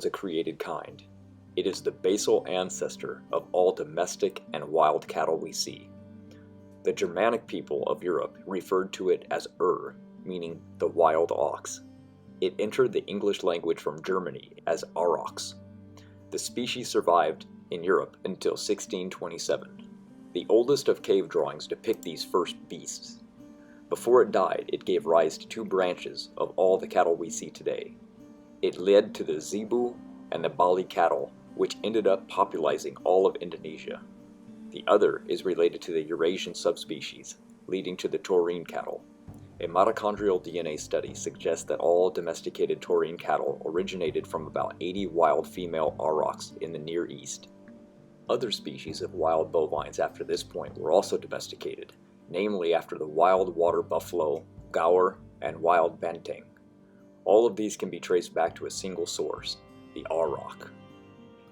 was a created kind. It is the basal ancestor of all domestic and wild cattle we see. The Germanic people of Europe referred to it as meaning the wild ox. It entered the English language from Germany as aurochs. The species survived in Europe until 1627. The oldest of cave drawings depict these first beasts. Before it died, it gave rise to two branches of all the cattle we see today. It led to the zebu and the Bali cattle, which ended up popularizing all of Indonesia. The other is related to the Eurasian subspecies, leading to the taurine cattle. A mitochondrial DNA study suggests that all domesticated taurine cattle originated from about 80 wild female aurochs in the Near East. Other species of wild bovines after this point were also domesticated, namely after the wild water buffalo, gaur, and wild banteng. All of these can be traced back to a single source, the auroch.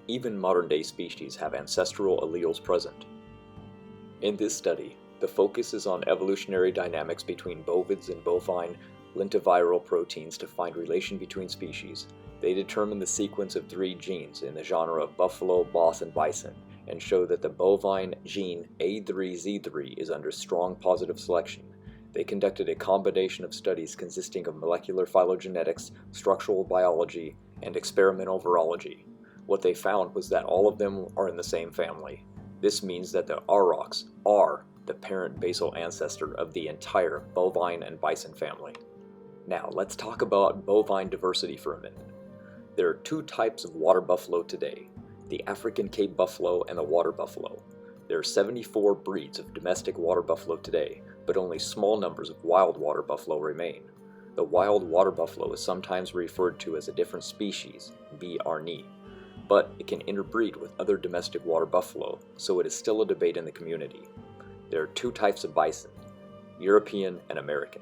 Even modern-day species have ancestral alleles present. In this study, the focus is on evolutionary dynamics between bovids and bovine lentiviral proteins to find relation between species. They determine the sequence of 3 genes in the genre of buffalo, bos, and bison, and show that the bovine gene A3Z3 is under strong positive selection. They conducted a combination of studies consisting of molecular phylogenetics, structural biology, and experimental virology. What they found was that all of them are in the same family. This means that the aurochs are the parent basal ancestor of the entire bovine and bison family. Now let's talk about bovine diversity for a minute. There are 2 types of water buffalo today, the African Cape buffalo and the water buffalo. There are 74 breeds of domestic water buffalo today, but only small numbers of wild water buffalo remain. The wild water buffalo is sometimes referred to as a different species, B. arni, but it can interbreed with other domestic water buffalo, so it is still a debate in the community. There are 2 types of bison, European and American.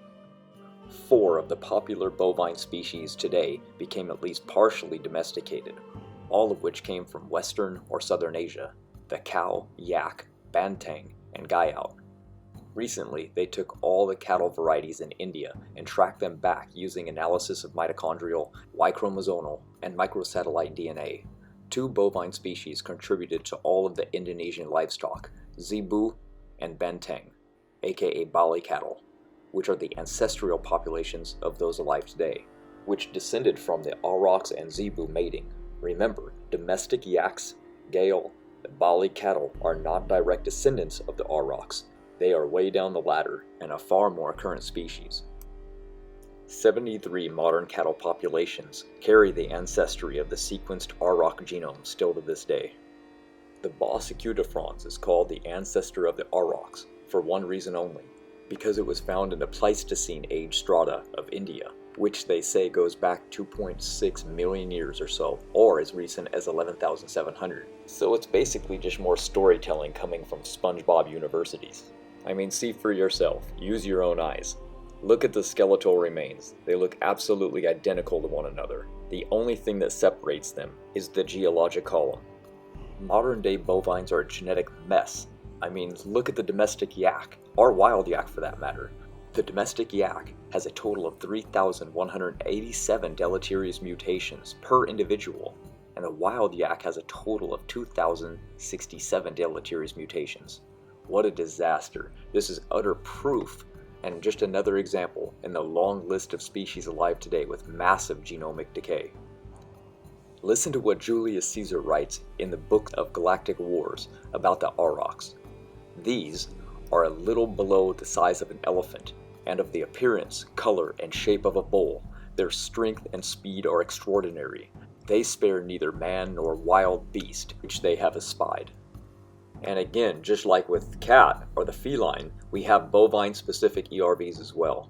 4 of the popular bovine species today became at least partially domesticated, all of which came from Western or Southern Asia, the cow, yak, banteng, and gayao. Recently, they took all the cattle varieties in India and tracked them back using analysis of mitochondrial, Y-chromosomal, and microsatellite DNA. 2 bovine species contributed to all of the Indonesian livestock, zebu and banteng, aka Bali cattle, which are the ancestral populations of those alive today, which descended from the aurochs and zebu mating. Remember, domestic yaks, gale, and Bali cattle are not direct descendants of the aurochs. They are way down the ladder and a far more current species. 73 modern cattle populations carry the ancestry of the sequenced auroch genome still to this day. The Bos acutafrons is called the ancestor of the aurochs for one reason only, because it was found in the Pleistocene age strata of India, which they say goes back 2.6 million years or so, or as recent as 11,700. So it's basically just more storytelling coming from SpongeBob universities. I mean, see for yourself, use your own eyes. Look at the skeletal remains. They look absolutely identical to one another. The only thing that separates them is the geologic column. Modern day bovines are a genetic mess. I mean, look at the domestic yak, or wild yak for that matter. The domestic yak has a total of 3,187 deleterious mutations per individual, and the wild yak has a total of 2,067 deleterious mutations. What a disaster. This is utter proof, and just another example in the long list of species alive today with massive genomic decay. Listen to what Julius Caesar writes in the Book of Galactic Wars about the aurochs. These are a little below the size of an elephant, and of the appearance, color, and shape of a bull. Their strength and speed are extraordinary. They spare neither man nor wild beast which they have espied. And again, just like with cat or the feline, we have bovine-specific ERVs as well.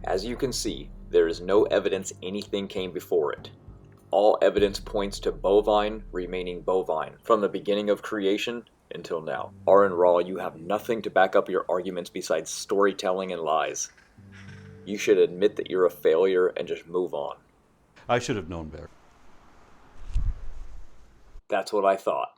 As you can see, there is no evidence anything came before it. All evidence points to bovine remaining bovine from the beginning of creation until now. Aron Raw, you have nothing to back up your arguments besides storytelling and lies. You should admit that you're a failure and just move on. I should have known better. That's what I thought.